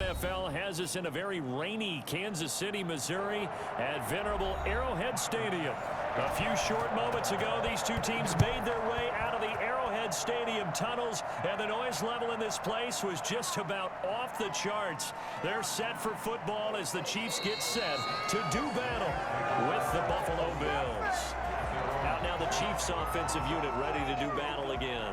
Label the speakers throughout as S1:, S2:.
S1: NFL has us in a very rainy Kansas City, Missouri at venerable Arrowhead Stadium. A few short moments ago, these two teams made their way out of the Arrowhead Stadium tunnels, and the noise level in this place was just about off the charts. They're set for football as the Chiefs get set to do battle with the Buffalo Bills. Out now the Chiefs offensive unit ready to do battle again.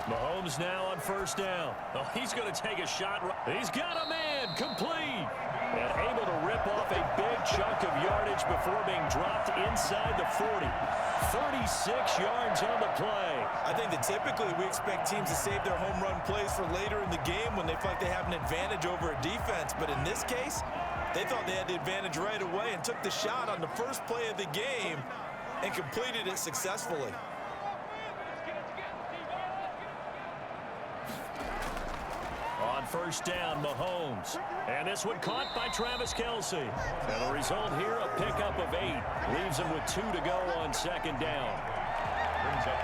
S1: Mahomes now on first down. Oh, he's going to take a shot. He's got a man complete. And able to rip off a big chunk of yardage before being dropped inside the 40. 36 yards on the play.
S2: I think that typically we expect teams to save their home run plays for later in the game when they feel like they have an advantage over a defense. But in this case, they thought they had the advantage right away and took the shot on the first play of the game and completed it successfully.
S1: On first down, Mahomes. And this one caught by Travis Kelce. And the result here, a pickup of 8. Leaves him with 2 to go on second down.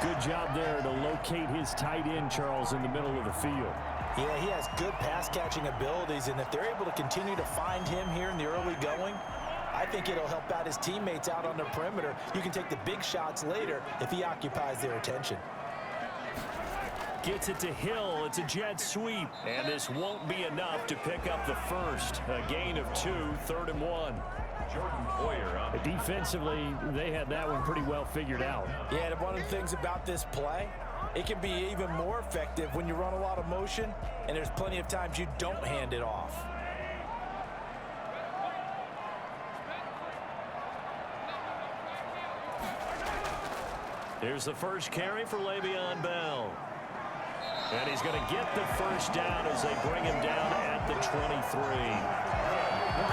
S1: Good job there to locate his tight end, Charles, in the middle of the field.
S3: Yeah, he has good pass-catching abilities, and if they're able to continue to find him here in the early going, I think it'll help out his teammates out on the perimeter. You can take the big shots later if he occupies their attention.
S1: Gets it to Hill. It's a jet sweep. And this won't be enough to pick up the first. A gain of 2, 3rd and 1.
S4: Jordan Poyer.
S1: Defensively, they had that one pretty well figured out.
S3: Yeah, and one of the things about this play, it can be even more effective when you run a lot of motion, and there's plenty of times you don't hand it off.
S1: Here's the first carry for Le'Veon Bell. And he's going to get the first down as they bring him down at the 23.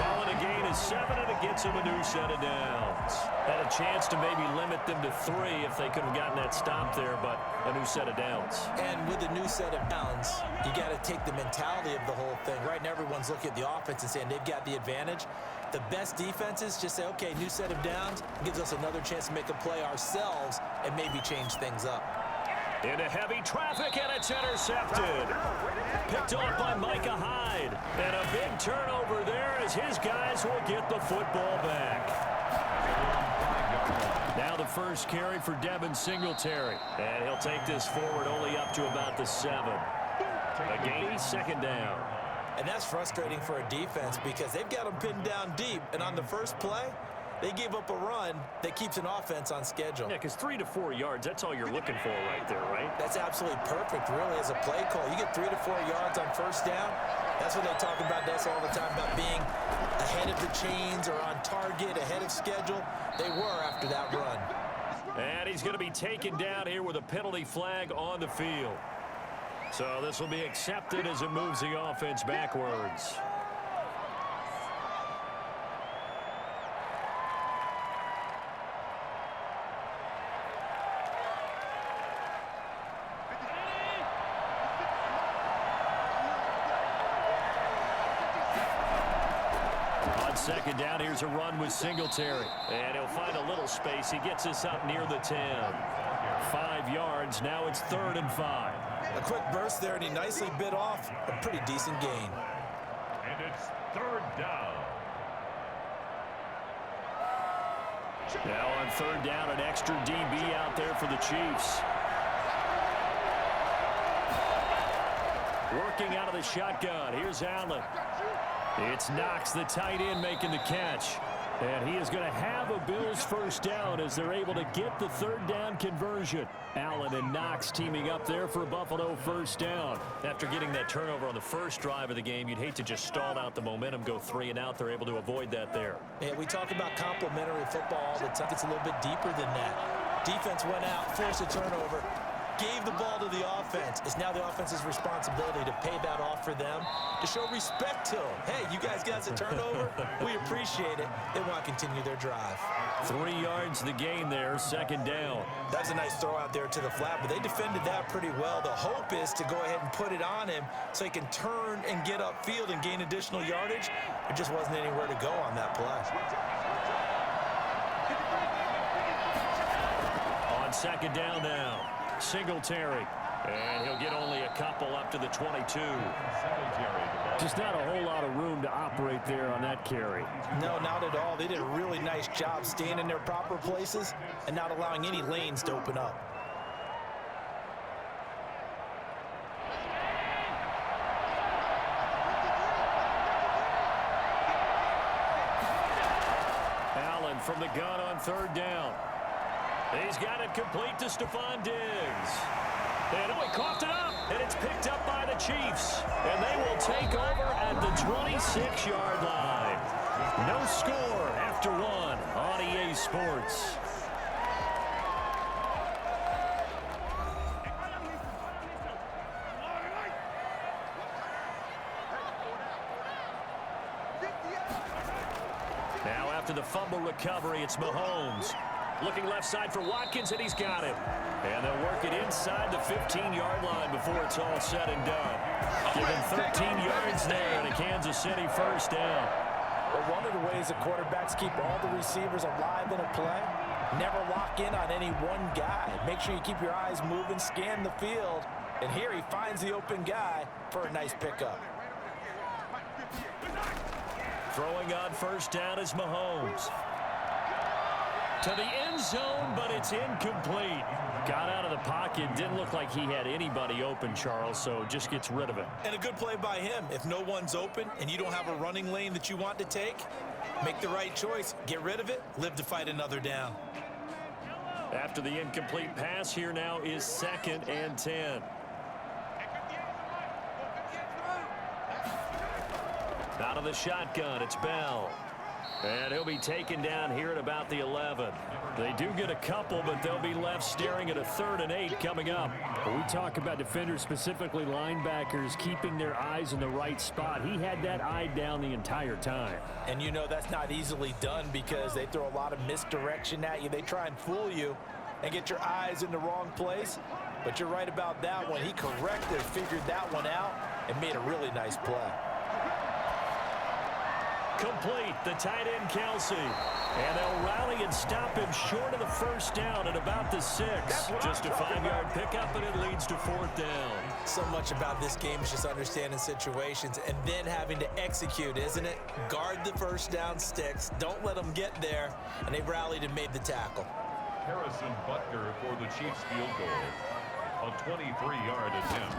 S1: Calling a gain of 7, and it gets him a new set of downs. Had a chance to maybe limit them to 3 if they could have gotten that stop there, but a new set of downs.
S3: And with a new set of downs, you got to take the mentality of the whole thing. Right now, everyone's looking at the offense and saying they've got the advantage. The best defenses just say, okay, new set of downs, gives us another chance to make a play ourselves and maybe change things up.
S1: Into heavy traffic, and it's intercepted. Picked off by Micah Hyde. And a big turnover there as his guys will get the football back. Now the first carry for Devin Singletary. And he'll take this forward only up to about the 7. A gain, second down.
S3: And that's frustrating for a defense because they've got them pinned down deep. And on the first play, they gave up a run that keeps an offense on schedule.
S1: Yeah, because 3 to 4 yards, that's all you're looking for right there, right?
S3: That's absolutely perfect, really, as a play call. You get 3 to 4 yards on first down. That's what they talk about us all the time, about being ahead of the chains or on target, ahead of schedule. They were after that run.
S1: And he's going to be taken down here with a penalty flag on the field. So this will be accepted as it moves the offense backwards. Second down, here's a run with Singletary. And he'll find a little space. He gets us up near the 10. 5 yards, now it's 3rd and 5.
S2: A quick burst there, and he nicely bit off a pretty decent gain.
S4: And it's 3rd down.
S1: Now on 3rd down, an extra DB out there for the Chiefs. Working out of the shotgun, here's Allen. It's Knox, the tight end, making the catch. And he is going to have a Bills first down as they're able to get the 3rd down conversion. Allen and Knox teaming up there for a Buffalo first down. After getting that turnover on the first drive of the game, you'd hate to just stall out the momentum, go 3 and out. They're able to avoid that there.
S3: Yeah, we talk about complementary football all the time. It's a little bit deeper than that. Defense went out, forced a turnover. gave the ball to the offense. It's now the offense's responsibility to pay that off for them, to show respect to them. Hey, you guys got us a turnover? We appreciate it. They want to continue their drive.
S1: 3 yards the gain there, second down.
S3: That was a nice throw out there to the flat, but they defended that pretty well. The hope is to go ahead and put it on him so he can turn and get upfield and gain additional yardage. There just wasn't anywhere to go on that play.
S1: On second down now, Singletary. And he'll get only a couple up to the 22.
S5: Just not a whole lot of room to operate there on that carry.
S3: No, not at all. They did a really nice job staying in their proper places and not allowing any lanes to open up.
S1: Allen from the gun on third down. He's got it complete to Stephon Diggs. And he coughed it up, and it's picked up by the Chiefs. And they will take over at the 26-yard line. No score after 1 on EA Sports. Now after the fumble recovery, it's Mahomes. Looking left side for Watkins, and he's got it. And they'll work it inside the 15-yard line before it's all said and done. Give him 13 yards there and a Kansas City first down.
S3: But one of the ways the quarterbacks keep all the receivers alive in a play, never lock in on any one guy. Make sure you keep your eyes moving, scan the field. And here he finds the open guy for a nice pickup.
S1: Throwing on first down is Mahomes. To the end zone, but it's incomplete. Got out of the pocket. Didn't look like he had anybody open, Charles, so just gets rid of it.
S2: And a good play by him. If no one's open and you don't have a running lane that you want to take, make the right choice. Get rid of it. Live to fight another down.
S1: After the incomplete pass, here now is 2nd and 10. Out of the shotgun, it's Bell. And he'll be taken down here at about the 11. They do get a couple, but they'll be left staring at a 3rd and 8 coming up.
S5: When we talk about defenders, specifically linebackers, keeping their eyes in the right spot. He had that eye down the entire time.
S3: And you know that's not easily done because they throw a lot of misdirection at you. They try and fool you and get your eyes in the wrong place. But you're right about that one. He corrected, figured that one out, and made a really nice play.
S1: Complete, the tight end Kelsey. And they'll rally and stop him short of the first down at about the 6. Just a 5-yard pickup, and it leads to 4th down.
S3: So much about this game is just understanding situations and then having to execute, isn't it? Guard the first down sticks. Don't let them get there. And they rallied and made the tackle.
S4: Harrison Butker for the Chiefs field goal. A 23-yard attempt.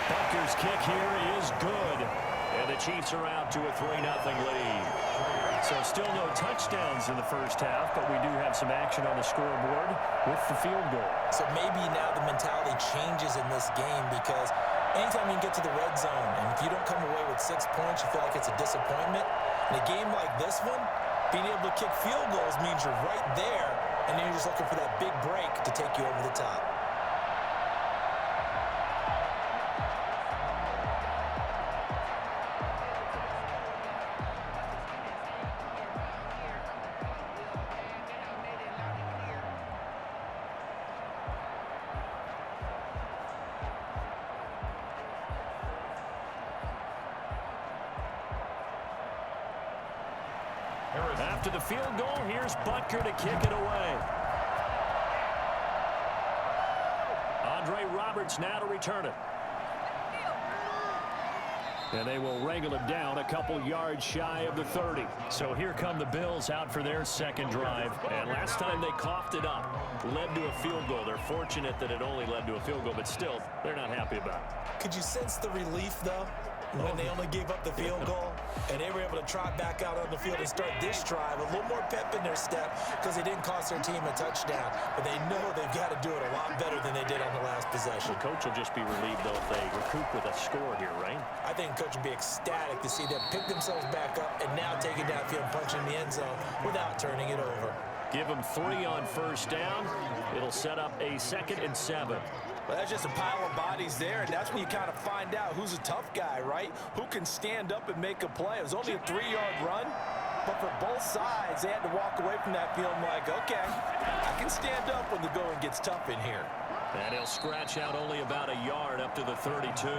S1: Butker's kick here is good. And the Chiefs are out to a 3-0 lead. So still no touchdowns in the first half, but we do have some action on the scoreboard with the field goal.
S3: So maybe now the mentality changes in this game because anytime you get to the red zone and if you don't come away with 6 points, you feel like it's a disappointment. In a game like this one, being able to kick field goals means you're right there, and then you're just looking for that big break to take you over the top.
S1: After the field goal, here's Butker to kick it away. Andre Roberts now to return it. And they will wrangle him down a couple yards shy of the 30. So here come the Bills out for their second drive. And last time they coughed it up, led to a field goal. They're fortunate that it only led to a field goal, but still, they're not happy about it.
S3: Could you sense the relief, though, when they only gave up the field goal and they were able to trot back out on the field and start this drive a little more pep in their step because they didn't cost their team a touchdown, but they know they've got to do it a lot better than they did on the last possession.
S1: The coach will just be relieved, though, if they recoup with a score here, right?
S3: I think the coach will be ecstatic to see them pick themselves back up and now take it downfield and punch in the end zone without turning it over.
S1: Give him 3 on first down. It'll set up a 2nd and 7.
S3: Well, that's just a pile of bodies there, and that's when you kind of find out who's a tough guy, right? Who can stand up and make a play. It was only a 3-yard run, but for both sides, they had to walk away from that feeling like, okay, I can stand up when the going gets tough in here.
S1: And he'll scratch out only about a yard up to the 32.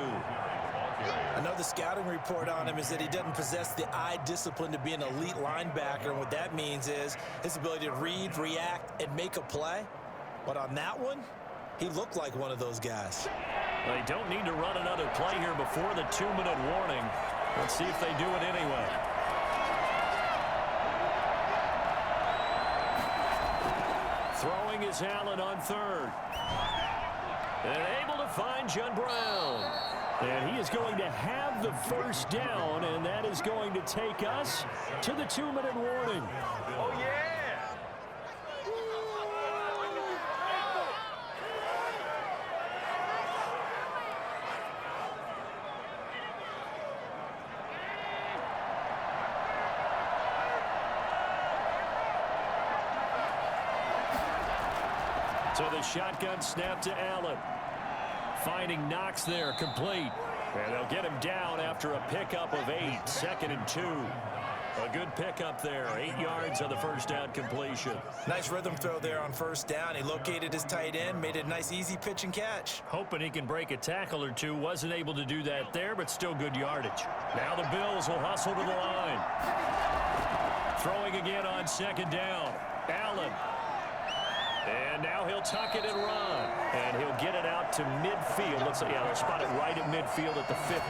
S3: Another scouting report on him is that he doesn't possess the eye discipline to be an elite linebacker, and what that means is his ability to read, react, and make a play. But on that one, he looked like one of those guys.
S1: They don't need to run another play here before the 2-minute warning. Let's see if they do it anyway. Throwing is Allen on 3rd. And able to find John Brown. And he is going to have the first down, and that is going to take us to the 2-minute warning.
S2: Oh, yeah.
S1: So the shotgun snap to Allen. Finding Knox there, complete. And they'll get him down after a pickup of 8, 2nd and 2. A good pickup there, 8 yards on the first down completion.
S3: Nice rhythm throw there on first down. He located his tight end, made it a nice easy pitch and catch.
S1: Hoping he can break a tackle or two. Wasn't able to do that there, but still good yardage. Now the Bills will hustle to the line. Throwing again on 2nd down. Allen. And now he'll tuck it and run. And he'll get it out to midfield. Looks like, yeah, they'll spot it right at midfield at the 50.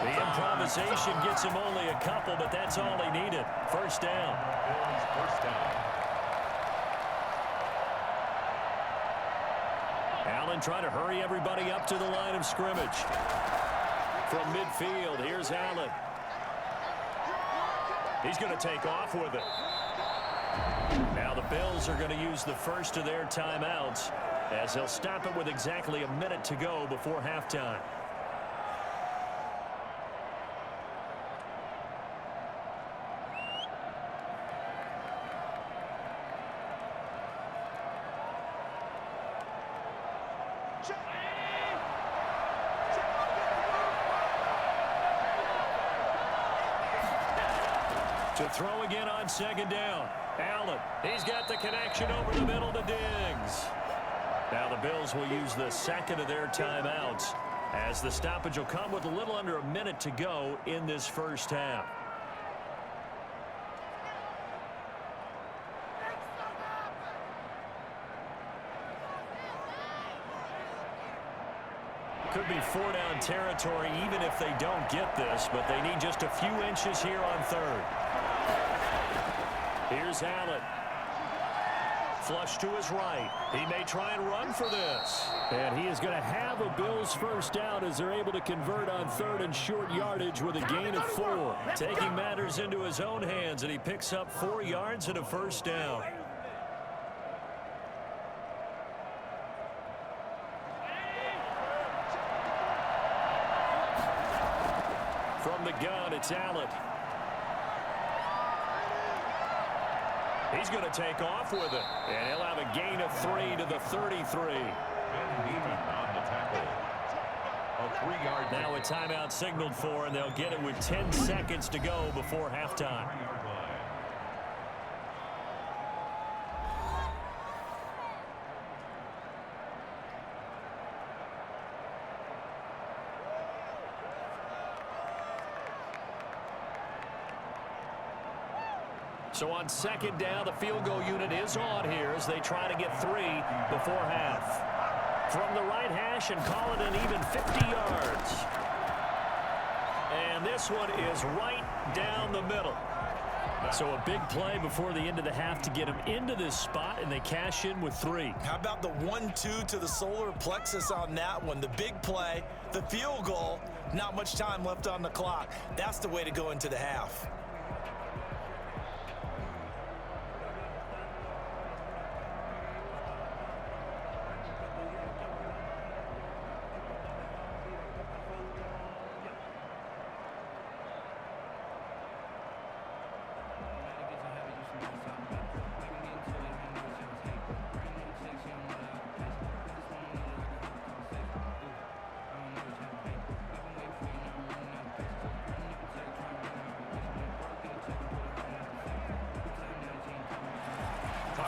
S1: The improvisation gets him only a couple, but that's all he needed. First down.
S4: First down.
S1: Allen trying to hurry everybody up to the line of scrimmage. From midfield, here's Allen. He's going to take off with it. Now the Bills are going to use the first of their timeouts as they'll stop it with exactly a minute to go before halftime. To throw again on 2nd down. Allen, he's got the connection over the middle to Diggs. Now the Bills will use the 2nd of their timeouts as the stoppage will come with a little under a minute to go in this first half. Could be 4-down territory even if they don't get this, but they need just a few inches here on 3rd. Here's Allen. Flush to his right. He may try and run for this.
S5: And he is going to have a Bills first down as they're able to convert on 3rd and short yardage with a gain of 4.
S1: Taking matters into his own hands, and he picks up 4 yards and a first down. From the gun, it's Allen. He's going to take off with it, and he'll have a gain of 3 to the 33.
S4: On the tackle. A 3-yard.
S1: Now a timeout signaled for, and they'll get it with 10 seconds to go before halftime. So on 2nd down, the field goal unit is on here as they try to get 3 before half. From the right hash and call it an even 50 yards. And this one is right down the middle. So a big play before the end of the half to get them into this spot, and they cash in with 3.
S3: How about the 1-2 to the solar plexus on that one? The big play, the field goal, not much time left on the clock. That's the way to go into the half.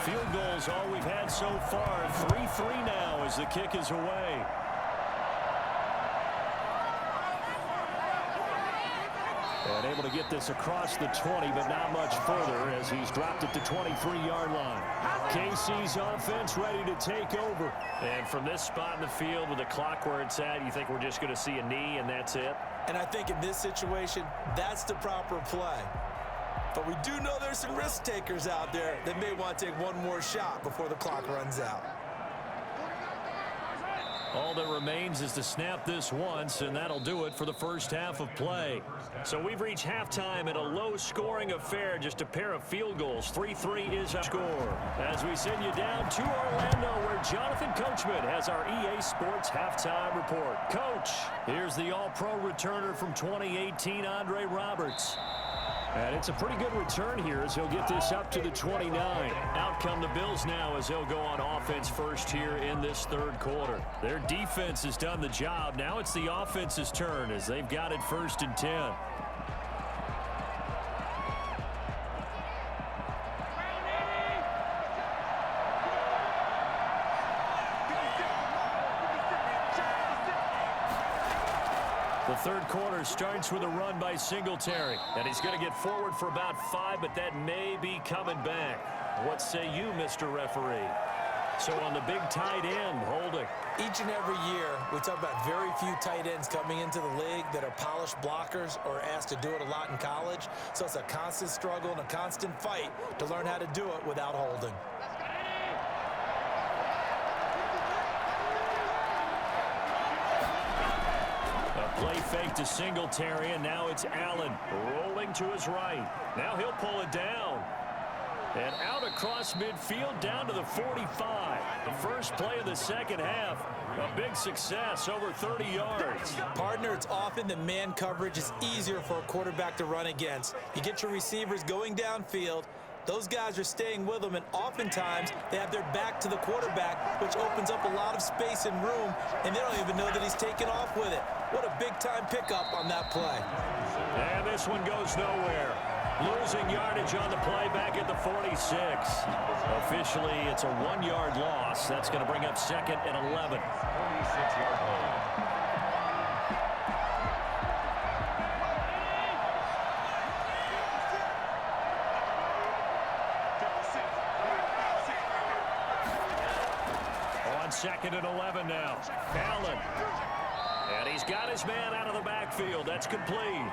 S1: Field goals all we've had so far. 3-3 now as the kick is away. And able to get this across the 20, but not much further as he's dropped it to 23-yard line. KC's offense ready to take over. And from this spot in the field with the clock where it's at, you think we're just going to see a knee and that's it?
S3: And I think in this situation, that's the proper play. But we do know there's some risk takers out there that may want to take one more shot before the clock runs out.
S1: All that remains is to snap this once, and that'll do it for the first half of play. So we've reached halftime in a low-scoring affair, just a pair of field goals. 3-3 is our score. As we send you down to Orlando, where Jonathan Coachman has our EA Sports halftime report. Coach, here's the All-Pro returner from 2018, Andre Roberts. And it's a pretty good return here as he'll get this up to the 29. Out come the Bills now as they'll go on offense first here in this third quarter. Their defense has done the job. Now it's the offense's turn as they've got it 1st and 10. The third quarter starts with a run by Singletary. And he's going to get forward for about 5, but that may be coming back. What say you, Mr. Referee? So on the big tight end, holding.
S3: Each and every year, we talk about very few tight ends coming into the league that are polished blockers or asked to do it a lot in college. So it's a constant struggle and a constant fight to learn how to do it without holding.
S1: Play fake to Singletary, and now it's Allen rolling to his right. Now he'll pull it down. And out across midfield down to the 45. The first play of the second half. A big success, over 30 yards.
S3: Partner, it's often that man coverage is easier for a quarterback to run against. You get your receivers going downfield. Those guys are staying with them, and oftentimes they have their back to the quarterback, which opens up a lot of space and room, and they don't even know that he's taken off with it. What a big-time pickup on that play.
S1: And this one goes nowhere. Losing yardage on the play back at the 46. Officially, it's a 1-yard loss. That's going to bring up 2nd and 11.
S4: 46-yard line.
S1: On 2nd and 11 now. Allen. And he's got his man out of the backfield. That's complete.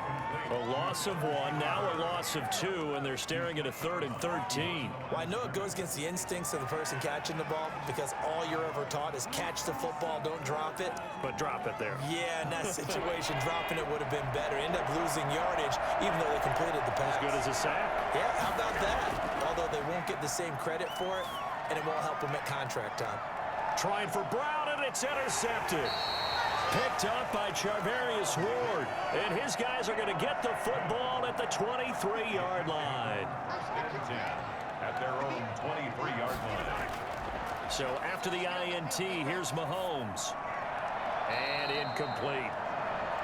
S1: A loss of 1, now a loss of 2, and they're staring at a 3rd and 13.
S3: Well, I know it goes against the instincts of the person catching the ball because all you're ever taught is catch the football, don't drop it.
S1: But drop it there.
S3: Yeah, in that situation, dropping it would have been better. End up losing yardage, even though they completed the pass.
S1: As good as a sack?
S3: Yeah, how about that? Although they won't get the same credit for it, and it won't help them at contract time.
S1: Trying for Brown, and it's intercepted. Picked up by Charvarius Ward. And his guys are going to get the football at the 23-yard line.
S4: At their own 23-yard line.
S1: So after the INT, here's Mahomes. And incomplete.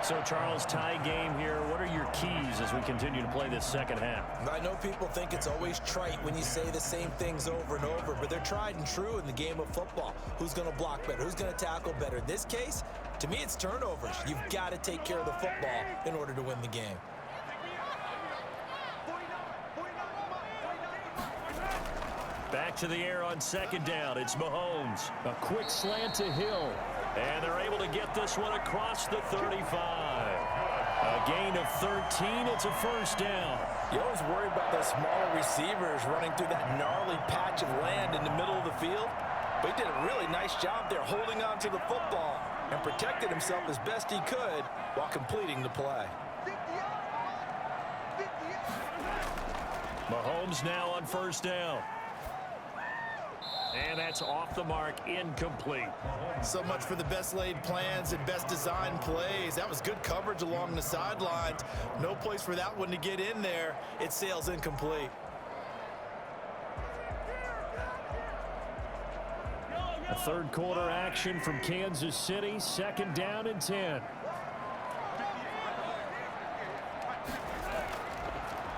S1: So, Charles, tie game here. What are your keys as we continue to play this second half?
S3: I know people think it's always trite when you say the same things over and over, but they're tried and true in the game of football. Who's going to block better? Who's going to tackle better? In this case, to me, it's turnovers. You've got to take care of the football in order to win the game.
S1: Back to the air on 2nd down. It's Mahomes.
S5: A quick slant to Hill.
S1: And they're able to get this one across the 35. A gain of 13. It's a 1st down.
S3: You always worry about those smaller receivers running through that gnarly patch of land in the middle of the field. But he did a really nice job there holding on to the football and protected himself as best he could while completing the play.
S1: Mahomes now on 1st down. And that's off the mark, incomplete.
S2: So much for the best laid plans and best designed plays. That was good coverage along the sidelines. No place for that one to get in there. It sails incomplete.
S5: A third quarter action from Kansas City. 2nd down and 10.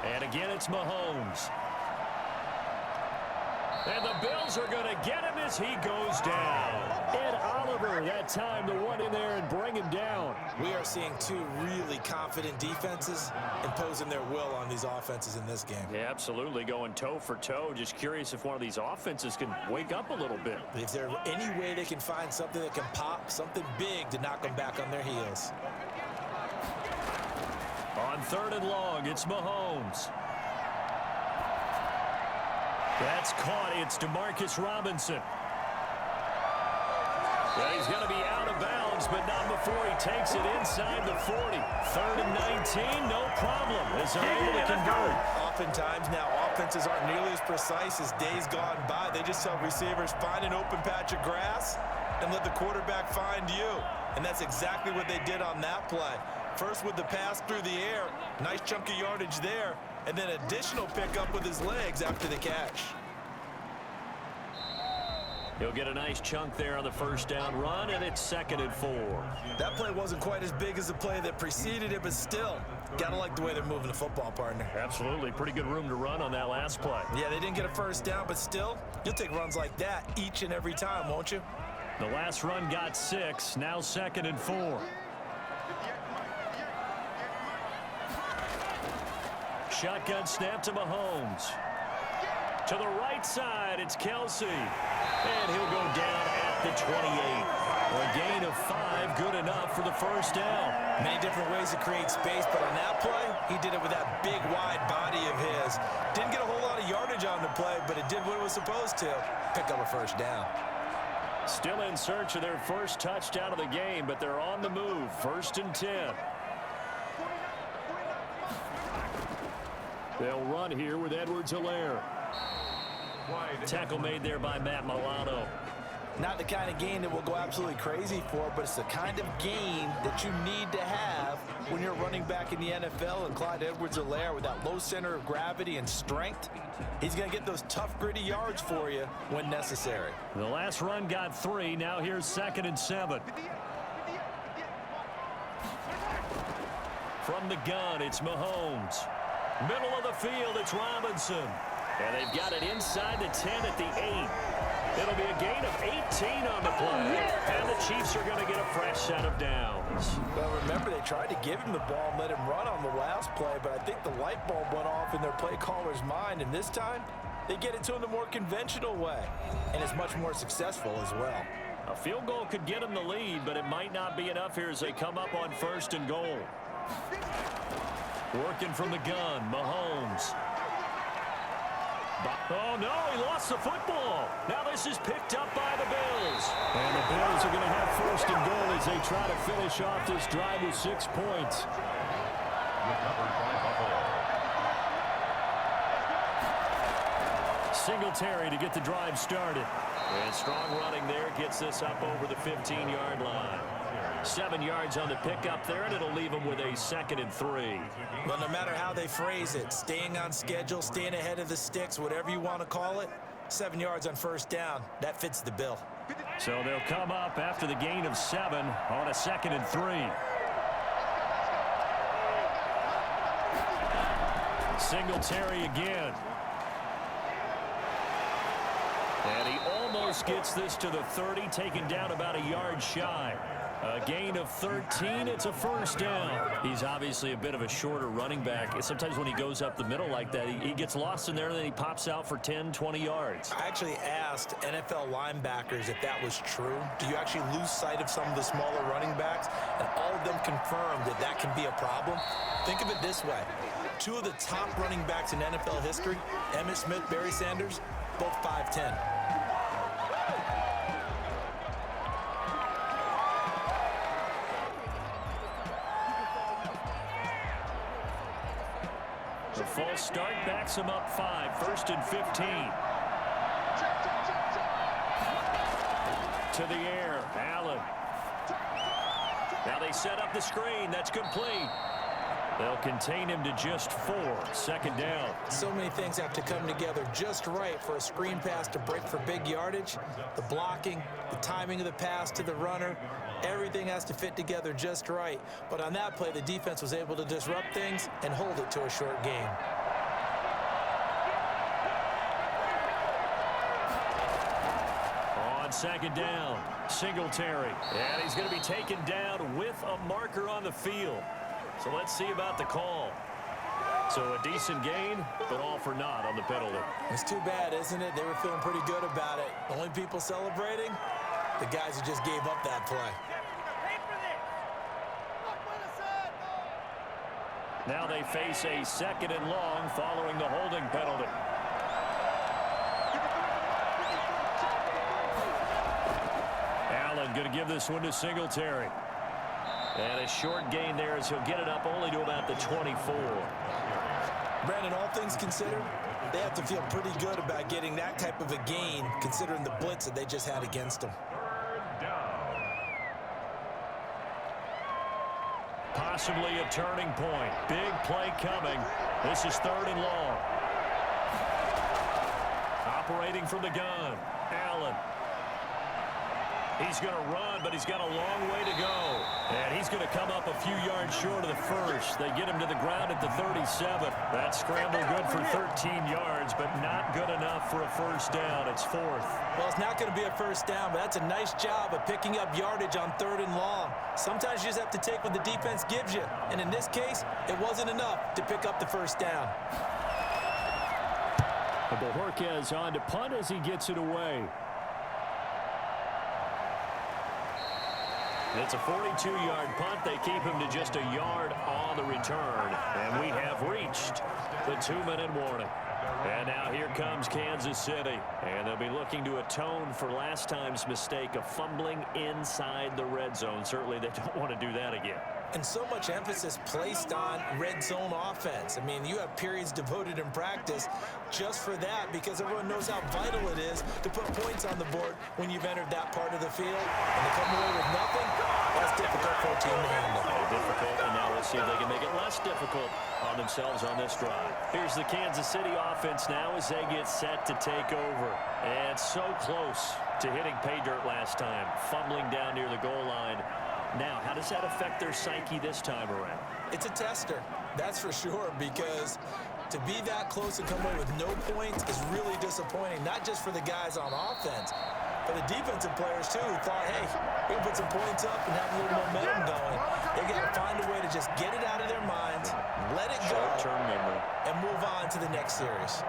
S1: And again, it's Mahomes. And the Bills are going to get him as he goes down.
S5: Ed Oliver, that time to run in there and bring him down.
S3: We are seeing two really confident defenses imposing their will on these offenses in this game.
S1: Yeah, absolutely, going toe for toe. Just curious if one of these offenses can wake up a little bit.
S3: If there's any way they can find something that can pop, something big to knock them back on their heels.
S1: On 3rd and long, it's Mahomes. That's caught. It's Demarcus Robinson. Well, he's going to be out of bounds, but not before he takes it inside the 40. 3rd and 19, no problem, as they're able to convert.
S2: Oftentimes now, offenses aren't nearly as precise as days gone by. They just tell receivers, find an open patch of grass and let the quarterback find you. And that's exactly what they did on that play. First with the pass through the air, nice chunk of yardage there, and then additional pickup with his legs after the catch.
S1: He'll get a nice chunk there on the 1st down run, and it's 2nd and 4.
S2: That play wasn't quite as big as the play that preceded it, but still, gotta like the way they're moving the football, partner.
S1: Absolutely. Pretty good room to run on that last play.
S2: Yeah, they didn't get a 1st down, but still, you'll take runs like that each and every time, won't you?
S1: The last run got 6, now 2nd and 4. Shotgun snap to Mahomes. To the right side, it's Kelsey. And he'll go down at the 28. A gain of 5, good enough for the 1st down.
S2: Many different ways to create space, but on that play, he did it with that big, wide body of his. Didn't get a whole lot of yardage on the play, but it did what it was supposed to. Pick up a 1st down.
S1: Still in search of their first touchdown of the game, but they're on the move. 1st and 10.
S5: They'll run here with Edwards-Helaire.
S1: Tackle made there by Matt Milano.
S3: Not the kind of game that we'll go absolutely crazy for, but it's the kind of game that you need to have when you're running back in the NFL. And Clyde Edwards-Helaire, with that low center of gravity and strength, he's going to get those tough, gritty yards for you when necessary.
S1: The last run got 3. Now here's 2nd and 7. From the gun, it's Mahomes. Middle of the field, it's Robinson. And they've got it inside the 10 at the 8. It'll be a gain of 18 on the play. And the Chiefs are going to get a fresh set of downs.
S3: Well, remember, they tried to give him the ball and let him run on the last play, but I think the light bulb went off in their play caller's mind, and this time they get it to him the more conventional way, and it's much more successful as well.
S1: A field goal could get them the lead, but it might not be enough here as they come up on 1st and goal. Working from the gun, Mahomes. Oh, no, he lost the football. Now this is picked up by the Bills.
S5: And the Bills are going to have 1st and goal as they try to finish off this drive with 6 points.
S4: Recovered by Buffalo.
S1: Singletary to get the drive started. And strong running there gets this up over the 15-yard line. 7 yards on the pickup there, and it'll leave them with a 2nd and 3.
S2: But no matter how they phrase it, staying on schedule, staying ahead of the sticks, whatever you want to call it, 7 yards on 1st down, that fits the bill.
S1: So they'll come up after the gain of 7 on a 2nd and 3. Singletary again. And he almost gets this to the 30, taken down about a yard shy. A gain of 13, it's a 1st down. He's obviously a bit of a shorter running back. Sometimes when he goes up the middle like that, he gets lost in there, and then he pops out for 10, 20 yards.
S3: I actually asked NFL linebackers if that was true. Do you actually lose sight of some of the smaller running backs? And all of them confirmed that that can be a problem. Think of it this way. 2 of the top running backs in NFL history, Emmitt Smith, Barry Sanders, both 5'10".
S1: The false start backs him up 5, 1st and 15. To the air, Allen. Now they set up the screen. That's complete. They'll contain him to just 4, 2nd down.
S3: So many things have to come together just right for a screen pass to break for big yardage. The blocking, the timing of the pass to the runner, everything has to fit together just right. But on that play, the defense was able to disrupt things and hold it to a short game.
S1: second down. Singletary. And he's going to be taken down with a marker on the field. So let's see about the call. So a decent gain, but all for naught on the penalty.
S3: It's too bad, isn't it? They were feeling pretty good about it. The only people celebrating, the guys who just gave up that play.
S1: Now they face a second and long following the holding penalty. Allen going to give this one to Singletary. And a short gain there as he'll get it up only to about the 24.
S3: Brandon, all things considered, they have to feel pretty good about getting that type of a gain considering the blitz that they just had against them.
S1: Possibly a turning point. Big play coming. This is third and long. Operating from the gun. Allen. He's going to run, but he's got a long way to go. And he's going to come up a few yards short of the first. They get him to the ground at the 37. That scramble good for 13 yards, but not good enough for a first down. It's fourth.
S3: Well, it's not going to be a first down, but that's a nice job of picking up yardage on third and long. Sometimes you just have to take what the defense gives you. And in this case, it wasn't enough to pick up the first down.
S5: Bojorquez on to punt as he gets it away.
S1: It's a 42-yard punt. They keep him to just a yard on the return. And we have reached the 2-minute warning. And now here comes Kansas City. And they'll be looking to atone for last time's mistake of fumbling inside the red zone. Certainly they don't want to do that again.
S3: And so much emphasis placed on red zone offense. I mean, you have periods devoted in practice just for that because everyone knows how vital it is to put points on the board when you've entered that part of the field. And to come away with nothing, that's difficult for a team to handle.
S1: Difficult, and now we'll see if they can make it less difficult on themselves on this drive. Here's the Kansas City offense now as they get set to take over. And so close to hitting pay dirt last time, fumbling down near the goal line. Now, how does that affect their psyche this time around?
S3: It's a tester, that's for sure, because to be that close and come away with no points is really disappointing, not just for the guys on offense, but the defensive players, too, who thought, hey, we can put some points up and have a little momentum going. They've got to find a way to just get it out of their minds, let it go,
S1: Short-term memory,
S3: and move on to the next series.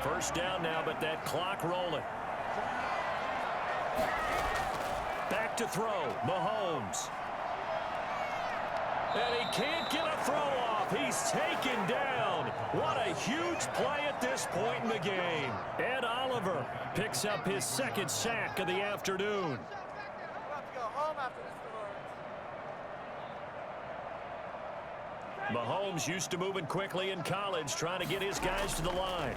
S1: First down now, but that clock rolling. Back to throw, Mahomes. And he can't get a throw off. He's taken down. What a huge play at this point in the game. Ed Oliver picks up his second sack of the afternoon. Mahomes used to moving quickly in college, trying to get his guys to the line.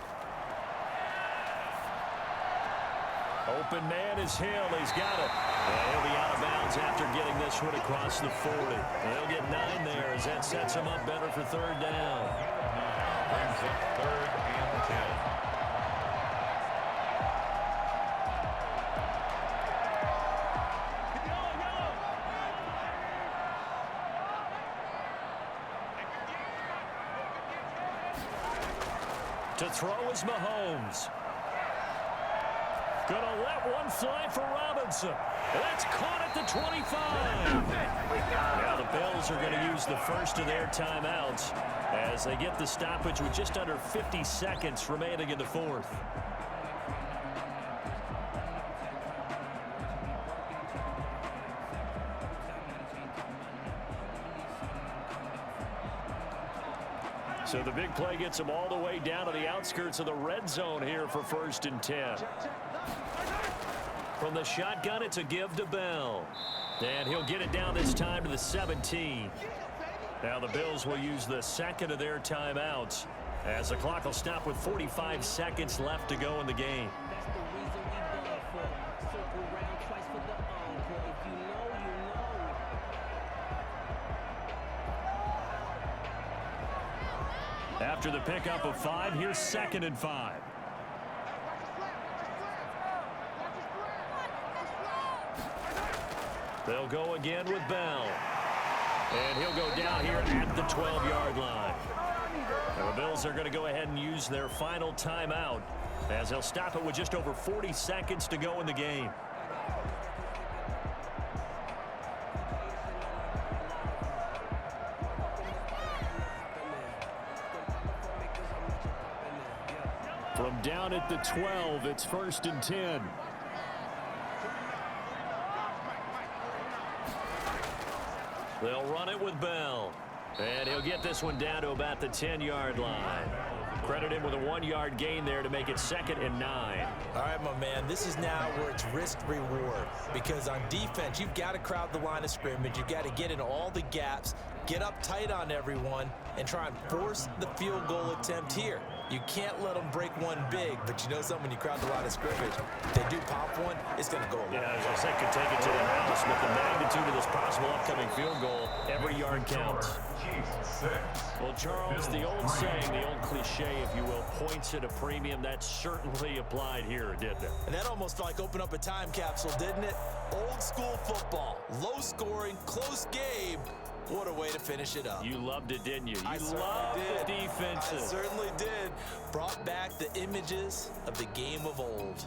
S1: Open man is Hill. He's got it. And he'll be out of bounds after getting this one across the 40. They'll get 9 there as that sets him up better for third down.
S4: Brings up third and 10.
S1: To throw is Mahomes. Gonna let one fly for Robinson. That's caught at the 25. Now the Bills are going to use the first of their timeouts as they get the stoppage with just under 50 seconds remaining in the fourth. So the big play gets them all the way down to the outskirts of the red zone here for first and 10. From the shotgun, it's a give to Bell. And he'll get it down this time to the 17. Now the Bills will use the second of their timeouts as the clock will stop with 45 seconds left to go in the game. After the pickup of 5, here's second and 5. They'll go again with Bell. And he'll go down here at the 12-yard line. And the Bills are going to go ahead and use their final timeout as they'll stop it with just over 40 seconds to go in the game.
S5: From down at the 12, it's 1st and 10.
S1: They'll run it with Bell. And he'll get this one down to about the 10-yard line. Credit him with a 1-yard gain there to make it 2nd and 9.
S3: All right, my man, this is now where it's risk-reward. Because on defense, you've got to crowd the line of scrimmage. You've got to get in all the gaps, get up tight on everyone, and try and force the field goal attempt here. You can't let them break one big, but you know something, when you crowd the line of scrimmage, if they do pop one, it's going to go a long way.
S1: Yeah, as I said, could take it to the house. With the magnitude of this possible upcoming field goal, every yard counts. Well, Charles, the old saying, the old cliche, if you will, points at a premium. That certainly applied here, didn't it?
S3: And that almost felt like open up a time capsule, didn't it? Old school football, low scoring, close game. What a way to finish it up.
S1: You loved it, didn't you?
S3: I
S1: You
S3: certainly
S1: loved
S3: did.
S1: the defenses.
S3: I certainly did. Brought back the images of the game of old.